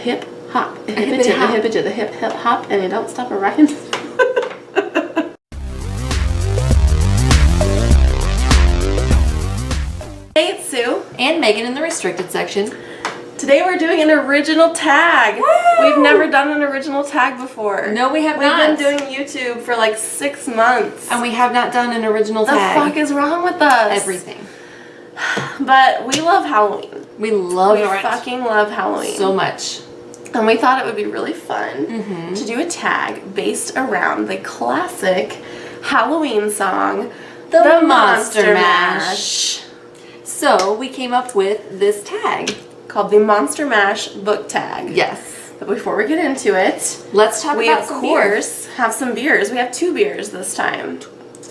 hip hop, a hip to the hip hop, and you don't stop a rockin'. Hey, it's Sue and Megan in the restricted section. Today we're doing an original tag. Woo! We've never done an original tag before. No, we have not. We've been doing YouTube for like 6 months. And we have not done an original tag. The fuck is wrong with us? Everything. But we love Halloween. We fucking love Halloween. So much. And we thought it would be really fun to do a tag based around the classic Halloween song, The Monster Mash. So we came up with this tag called the Monster Mash book tag. Yes. But before we get into it, let's talk about some beers. We, of course, have some beers. We have 2 beers this time.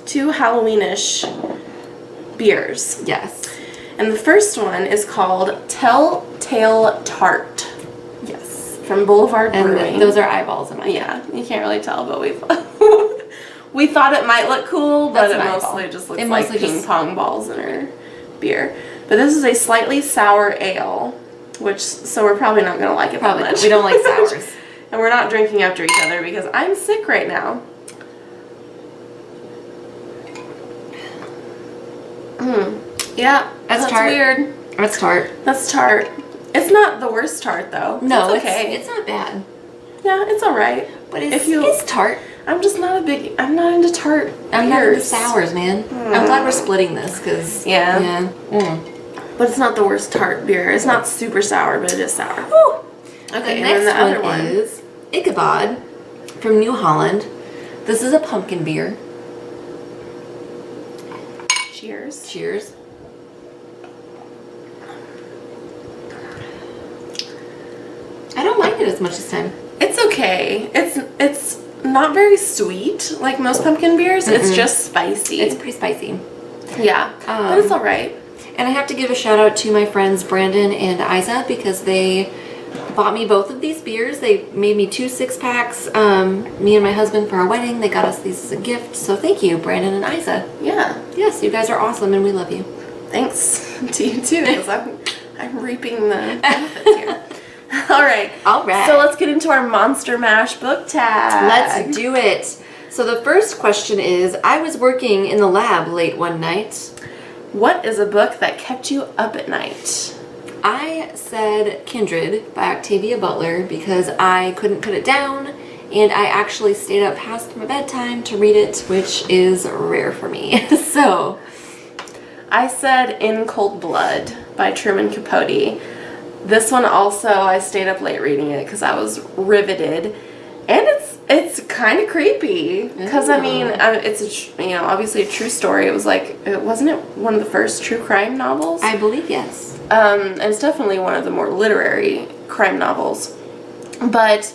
2 Halloweenish beers. Yes. And the first one is called Tell-Tale Tart. Yes. From Boulevard Brewing. And those are eyeballs in my Yeah, you can't really tell, but we thought it might look cool, but it mostly just looks like ping pong balls in our beer. But this is a slightly sour ale, so we're probably not going to like it that much. We don't like sours. And we're not drinking after each other because I'm sick right now. Yeah, that's tart. Weird. That's tart. That's tart. It's not the worst tart though. No, it's okay. It's not bad. Yeah, it's alright. But it's tart. I'm just not I'm not into tart. I'm not into sours, man. I'm glad we're splitting this because yeah. But it's not the worst tart beer. It's not super sour, but it is sour. Woo. Okay, and then the other one is Ichabod from New Holland. This is a pumpkin beer. Cheers. Cheers. I don't like it as much this time. It's okay. It's not very sweet like most pumpkin beers. It's just spicy. It's pretty spicy. Yeah, but it's all right. And I have to give a shout out to my friends Brandon and Isa because they bought me both of these beers. They made me 2 6-packs. Me and my husband for our wedding. They got us these as a gift. So thank you, Brandon and Isa. Yeah. Yes, you guys are awesome and we love you. Thanks to you too, because I'm reaping the benefits here. All right. So let's get into our Monster Mash book tag. Let's do it. So the first question is, I was working in the lab late one night. What is a book that kept you up at night? I said Kindred by Octavia Butler because I couldn't put it down and I actually stayed up past my bedtime to read it, which is rare for me. So I said In Cold Blood by Truman Capote. This one also, I stayed up late reading it because I was riveted, and it's kind of creepy because I mean it's obviously a true story. It was wasn't it one of the first true crime novels? I believe yes. And it's definitely one of the more literary crime novels, but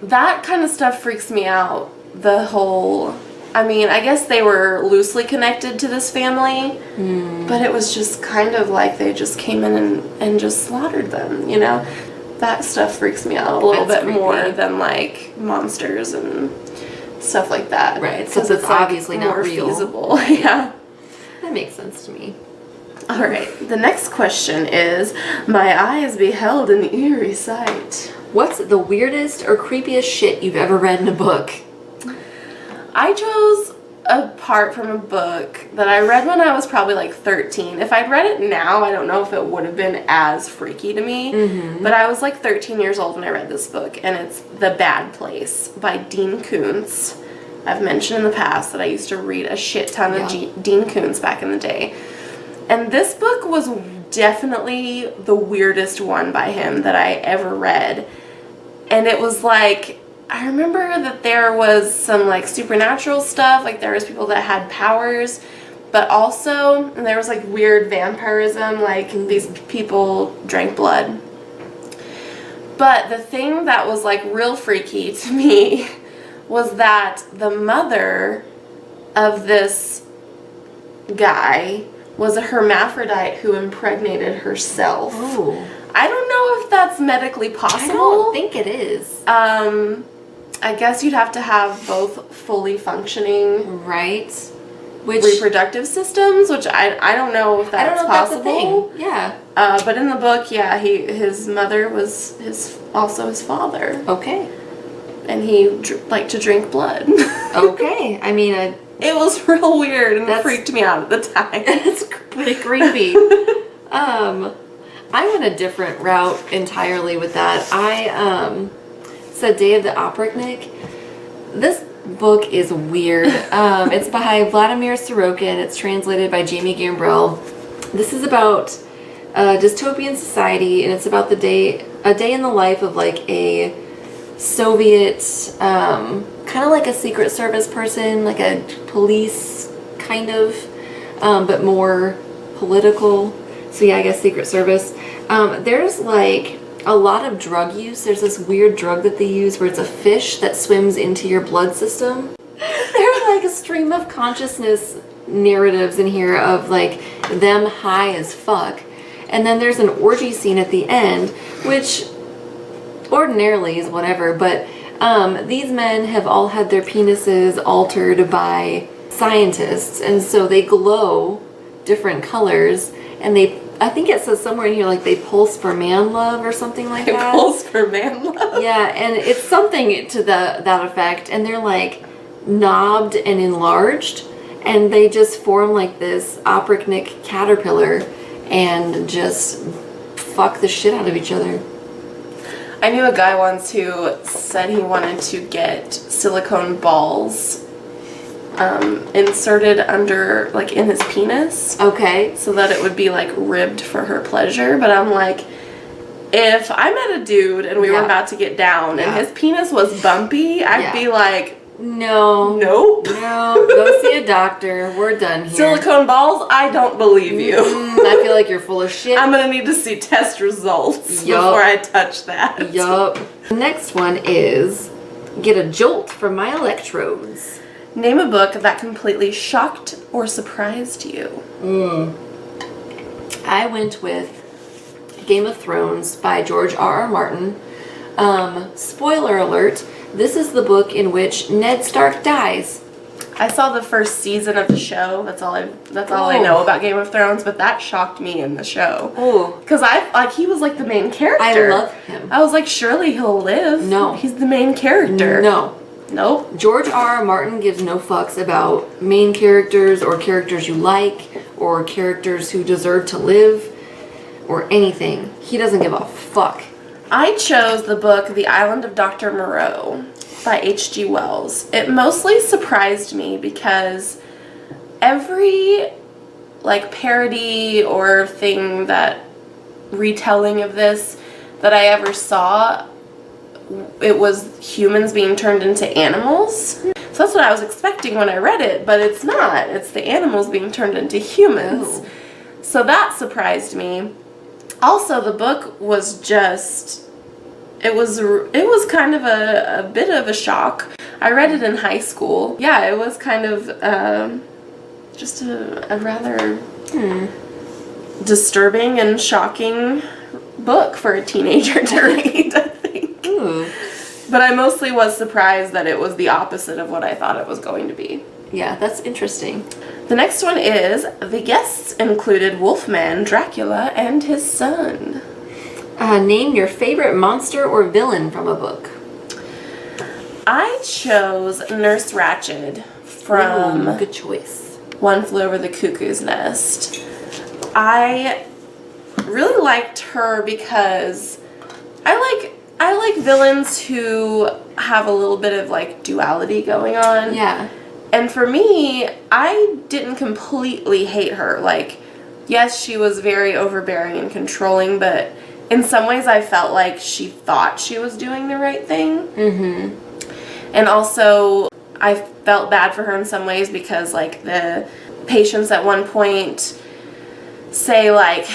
that kind of stuff freaks me out. The whole. I mean, I guess they were loosely connected to this family, but it was just kind of like they just came in and just slaughtered them, you know? That stuff freaks me out a little bit more than, like, monsters and stuff like that. Right, so it's obviously not more real. Feasible. Yeah. That makes sense to me. All right, the next question is, my eyes beheld an eerie sight. What's the weirdest or creepiest shit you've ever read in a book? I chose a part from a book that I read when I was probably like 13. If I'd read it now, I don't know if it would have been as freaky to me. But I was like 13 years old when I read this book, and it's The Bad Place by Dean Koontz. I've mentioned in the past that I used to read a shit ton of Dean Koontz back in the day. And this book was definitely the weirdest one by him that I ever read. And it was like, I remember that there was some like supernatural stuff, like there was people that had powers, but also there was like weird vampirism, like these people drank blood. But the thing that was like real freaky to me was that the mother of this guy was a hermaphrodite who impregnated herself. Ooh. I don't know if that's medically possible. I don't think it is. I guess you'd have to have both fully functioning. Right. reproductive systems, which I don't know if that's possible. If that's a thing. Yeah. But in the book, yeah, his mother was also his father. Okay. And he liked to drink blood. Okay. I mean, it was real weird and it freaked me out at the time. It's pretty creepy. I went a different route entirely with that. I said Day of the Oprechnik. This book is weird. It's by Vladimir Sorokin. It's translated by Jamie Gambrell. This is about a dystopian society, and it's about a day in the life of like a Soviet, kind of like a Secret Service person, like a police kind of, but more political. So yeah, I guess Secret Service. There's like a lot of drug use. There's this weird drug that they use where it's a fish that swims into your blood system. There's like a stream of consciousness narratives in here of like them high as fuck. And then there's an orgy scene at the end, which ordinarily is whatever, but these men have all had their penises altered by scientists, and so they glow different colors, and I think it says somewhere in here like they pulse for man love or something like that. Pulse for man love? Yeah, and it's something to that effect, and they're like knobbed and enlarged, and they just form like this Oprechnik caterpillar and just fuck the shit out of each other. I knew a guy once who said he wanted to get silicone balls inserted under, like, in his penis. Okay. So that it would be, like, ribbed for her pleasure. But I'm like, if I met a dude and we were about to get down and his penis was bumpy, I'd be like, no. Nope. No. Go see a doctor. We're done here. Silicone balls? I don't believe you. I feel like you're full of shit. I'm going to need to see test results before I touch that. Yup. The next one is Get a Jolt from My Electrodes. Name a book that completely shocked or surprised you. I went with Game of Thrones by George R.R. Martin. Spoiler alert, this is the book in which Ned Stark dies. I saw the first season of the show. That's all I know about Game of Thrones, but that shocked me in the show. Oh. Because he was like the main character. I love him. I was like, surely he'll live. No. He's the main character. No. Nope. George R.R. Martin gives no fucks about main characters or characters you like or characters who deserve to live or anything. He doesn't give a fuck. I chose the book The Island of Dr. Moreau by H.G. Wells. It mostly surprised me because every like parody or thing retelling of this that I ever saw, it was humans being turned into animals. So that's what I was expecting when I read it, but it's not. It's the animals being turned into humans. Oh. So that surprised me. Also, the book was just, it was kind of a bit of a shock. I read it in high school. Yeah, it was kind of just a rather disturbing and shocking book for a teenager to read, I think. Ooh. But I mostly was surprised that it was the opposite of what I thought it was going to be. Yeah, that's interesting. The next one is, the guests included Wolfman, Dracula, and his son. Name your favorite monster or villain from a book. I chose Nurse Ratched from good choice. One Flew Over the Cuckoo's Nest. I really liked her because I like villains who have a little bit of like duality going on. Yeah. And for me, I didn't completely hate her. Like, yes, she was very overbearing and controlling, but in some ways I felt like she thought she was doing the right thing. Mm-hmm. And also, I felt bad for her in some ways because, like, the patients at one point say, like,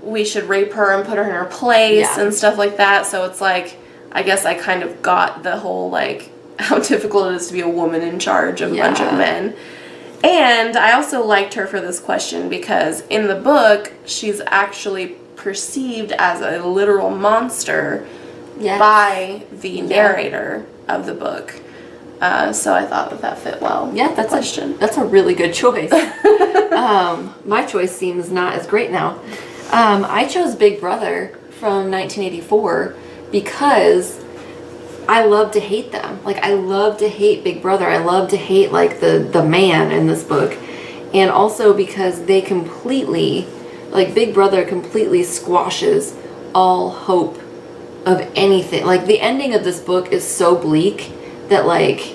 we should rape her and put her in her place and stuff like that. So it's like, I guess I kind of got the whole, like, how difficult it is to be a woman in charge of a bunch of men. And I also liked her for this question because in the book, she's actually perceived as a literal monster by the narrator of the book. So I thought that fit well. Yeah, that's a really good choice. My choice seems not as great now. I chose Big Brother from 1984 because I love to hate them. Like, I love to hate Big Brother. I love to hate, like, the man in this book. And also because they completely, like, Big Brother completely squashes all hope of anything. Like, the ending of this book is so bleak that, like,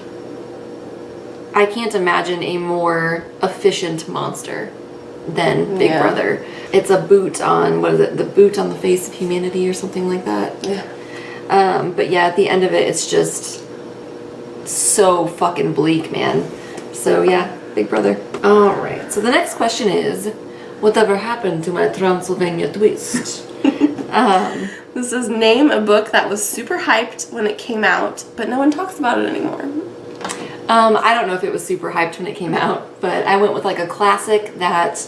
I can't imagine a more efficient monster than Big Brother. It's a boot on, what is it, the boot on the face of humanity or something like that. Yeah. But yeah, at the end of it, it's just so fucking bleak, man. So yeah, Big Brother. Alright, so the next question is, whatever happened to my Transylvania twist? This is name a book that was super hyped when it came out, but no one talks about it anymore. I don't know if it was super hyped when it came out, but I went with like a classic that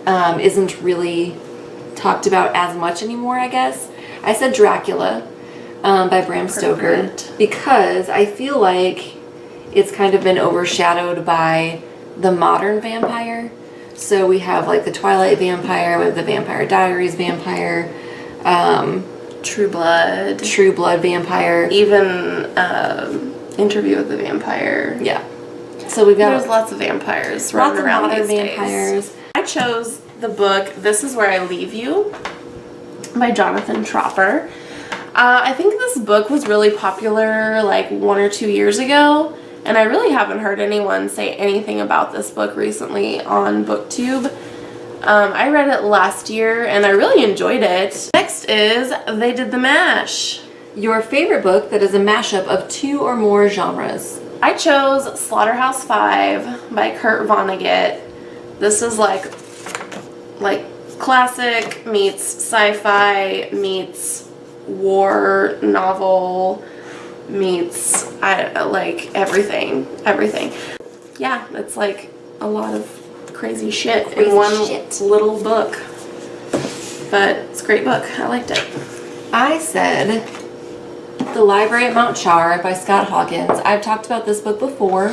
isn't really talked about as much anymore, I guess. I said Dracula by Bram Stoker because I feel like it's kind of been overshadowed by the modern vampire. So we have like the Twilight vampire, we have the Vampire Diaries vampire, True Blood vampire, even Interview with the Vampire. Yeah. So we've got there's lots of vampires running around these days. I chose the book This Is Where I Leave You by Jonathan Tropper. I think this book was really popular like 1 or 2 years ago, and I really haven't heard anyone say anything about this book recently on BookTube. I read it last year and I really enjoyed it. Next is They Did the Mash. Your favorite book that is a mashup of 2 or more genres. I chose Slaughterhouse-Five by Kurt Vonnegut. This is like classic meets sci-fi meets war novel meets like everything. Yeah, it's like a lot of crazy shit in one little book. But it's a great book. I liked it. I said The Library at Mount Char by Scott Hawkins. I've talked about this book before.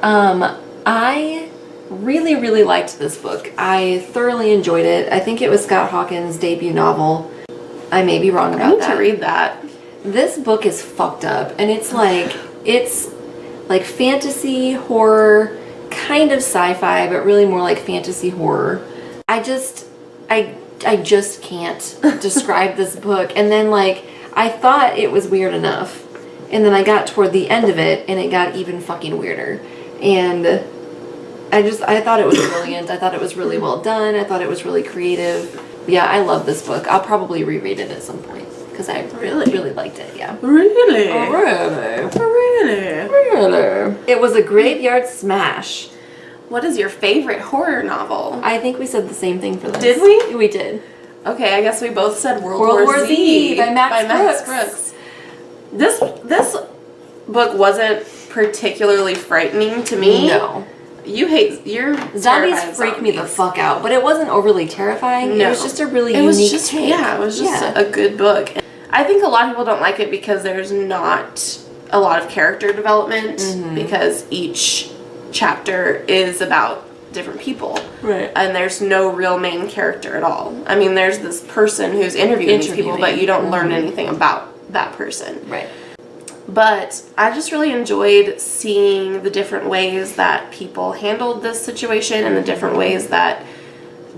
I really, really liked this book. I thoroughly enjoyed it. I think it was Scott Hawkins' debut novel. I may be wrong about that. I need to read that. This book is fucked up, and it's like fantasy, horror, kind of sci-fi, but really more like fantasy horror. I just can't describe this book. And then like, I thought it was weird enough, and then I got toward the end of it, and it got even fucking weirder. And I thought it was brilliant. I thought it was really well done. I thought it was really creative. Yeah, I love this book. I'll probably reread it at some point because I really liked it. Yeah. Really? It was a graveyard smash. What is your favorite horror novel? I think we said the same thing for this. Did we? We did. Okay, I guess we both said World War Z by Max Brooks. This book wasn't particularly frightening to me. No. You're Zombies freak me the fuck out, but it wasn't overly terrifying. No. It was just a really unique take. Yeah, it was just a good book. I think a lot of people don't like it because there's not a lot of character development because each chapter is about different people. Right. And there's no real main character at all. I mean, there's this person who's interviewing these people, but you don't learn anything about that person. Right. But I just really enjoyed seeing the different ways that people handled this situation and the different ways that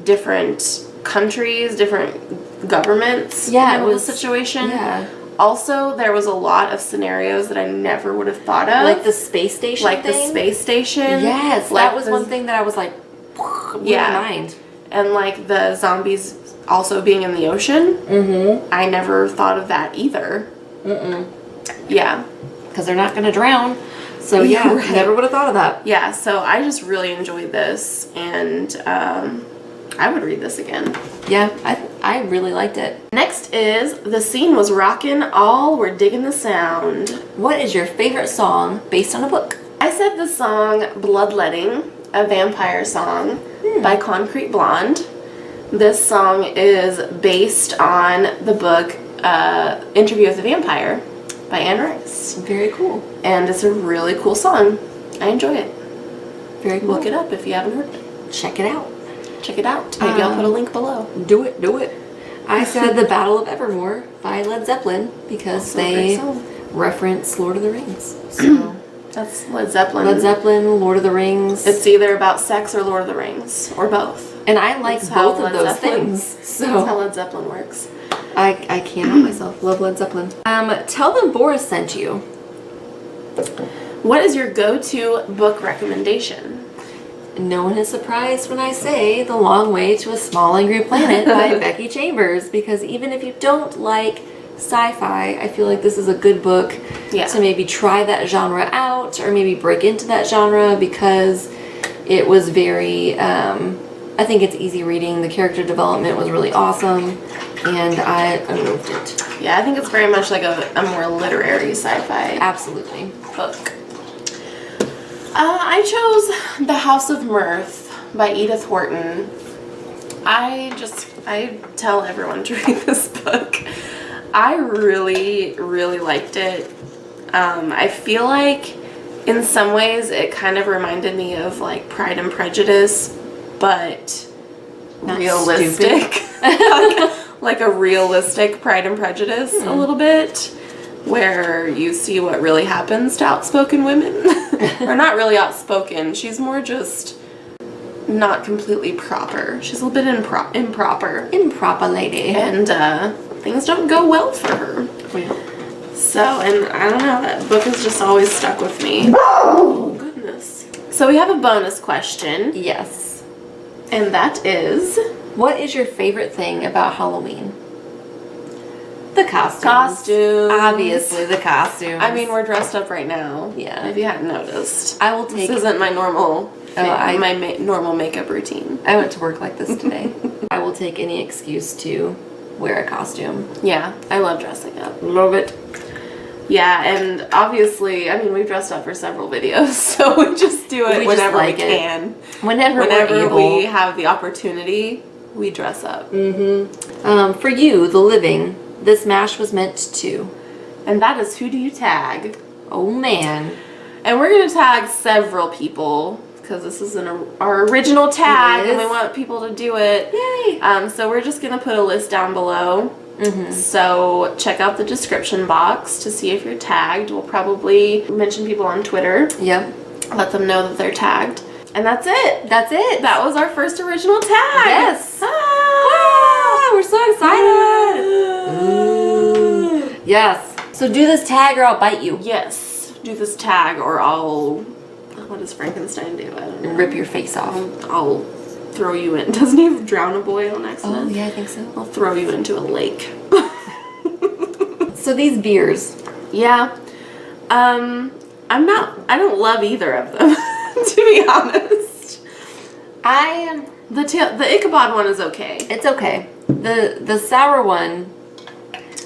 different countries, different governments handled the situation. Yeah. Also, there was a lot of scenarios that I never would have thought of. Like the space station the space station. Yes, that was one thing that I was like, blew my mind. And like the zombies also being in the ocean. Mm-hmm. I never thought of that either. Yeah. Because they're not going to drown. So yeah, right. Never would have thought of that. Yeah, so I just really enjoyed this, and I would read this again. Yeah, I really liked it. Next is The Scene Was Rockin', All Were Diggin' the Sound. What is your favorite song based on a book? I said the song Bloodletting, a vampire song by Concrete Blonde. This song is based on the book Interview with the Vampire by Anne Rice. Very cool. And it's a really cool song. I enjoy it. Very cool. Look it up if you haven't heard it. Check it out. Check it out. Maybe I'll put a link below. Do it. I said The Battle of Evermore by Led Zeppelin because they reference Lord of the Rings. So that's Led Zeppelin. Led Zeppelin, Lord of the Rings. It's either about sex or Lord of the Rings, or both. And I like both of those things. So that's how Led Zeppelin works. I can't help myself. Love Led Zeppelin. Tell them Boris sent you. What is your go-to book recommendation? No one is surprised when I say The Long Way to a Small Angry Planet by Becky Chambers, because even if you don't like sci-fi, I feel like this is a good book to maybe try that genre out or maybe break into that genre, because it was very, I think it's easy reading. The character development was really awesome, and I loved it. Yeah, I think it's very much like a more literary sci-fi book. I chose The House of Mirth by Edith Wharton. I tell everyone to read this book. I really, really liked it. I feel like in some ways it kind of reminded me of like Pride and Prejudice, but not realistic. like a realistic Pride and Prejudice a little bit, where you see what really happens to outspoken women. Or not really outspoken, she's more just not completely proper. She's a little bit improper. Improper lady. And things don't go well for her. Yeah. So, and I don't know, that book has just always stuck with me. Oh, goodness. So we have a bonus question. Yes. And that is... What is your favorite thing about Halloween? The costumes. Costumes. Obviously, the costumes. I mean, we're dressed up right now. Yeah. If you hadn't noticed. I will take... This isn't my normal... my normal makeup routine. I went to work like this today. I will take any excuse to wear a costume. Yeah, I love dressing up. Love it. Yeah, and obviously, I mean, we've dressed up for several videos, so we just do it whenever we can. Whenever we have the opportunity, we dress up. For you, the living, this mash was meant to. And that is Who Do You Tag? Oh, man. And we're going to tag several people, because this is our original tag, and we want people to do it. Yay! So we're just going to put a list down below. So check out the description box to see if you're tagged. We'll probably mention people on Twitter. Yep. Let them know that they're tagged. And that's it. That's it. That was our first original tag. Yes. We're so excited. Ooh. Yes. So do this tag or I'll bite you. Yes. Do this tag or I'll... What does Frankenstein do? I don't know. Rip your face off. I'll throw you in. Doesn't he drown a boy on accident? Oh, yeah, I think so. I'll throw you into a lake. So these beers. Yeah. I don't love either of them, to be honest. The Ichabod one is okay. It's okay. The sour one.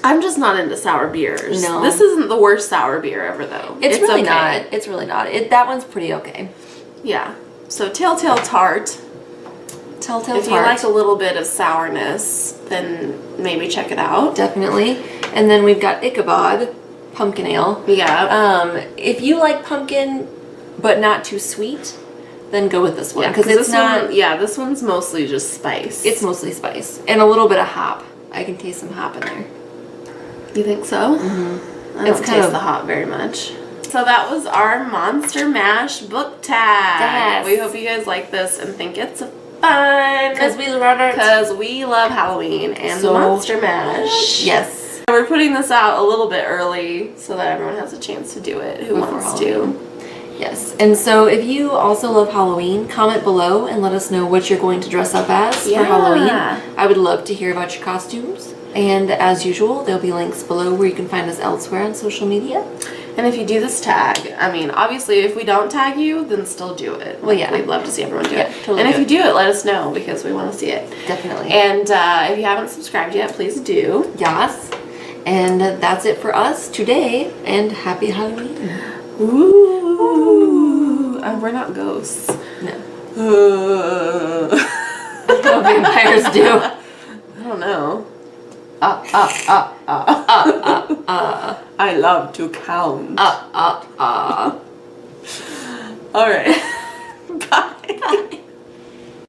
I'm just not into sour beers. No. This isn't the worst sour beer ever, though. It's really okay. not. It's really not. That one's pretty okay. Yeah. So Tell-Tale Tart. Tell-Tale Tart. If you like a little bit of sourness, then maybe check it out. Definitely. And then we've got Ichabod, pumpkin ale. Yeah. If you like pumpkin, but not too sweet, then go with this one. Yeah, because it's not... this one's mostly just spice. It's mostly spice. And a little bit of hop. I can taste some hop in there. You think so? Mm-hmm. I don't taste the hop very much. So that was our Monster Mash book tag. Yes. We hope you guys like this and think it's fun. Because we love it. Because we love Halloween and the Monster Mash. Yes. We're putting this out a little bit early so that everyone has a chance to do it who wants to. Yes. And so if you also love Halloween, comment below and let us know what you're going to dress up as for Halloween. I would love to hear about your costumes. And as usual, there'll be links below where you can find us elsewhere on social media. And if you do this tag, I mean, obviously, if we don't tag you, then still do it. Well, yeah. We'd love to see everyone do it. Totally. And if you do it, let us know because we want to see it. Definitely. And if you haven't subscribed yet, please do. Yes. And that's it for us today. And happy Halloween. Ooh. And we're not ghosts. No. What vampires do. I don't know. I love to count. All right. Bye.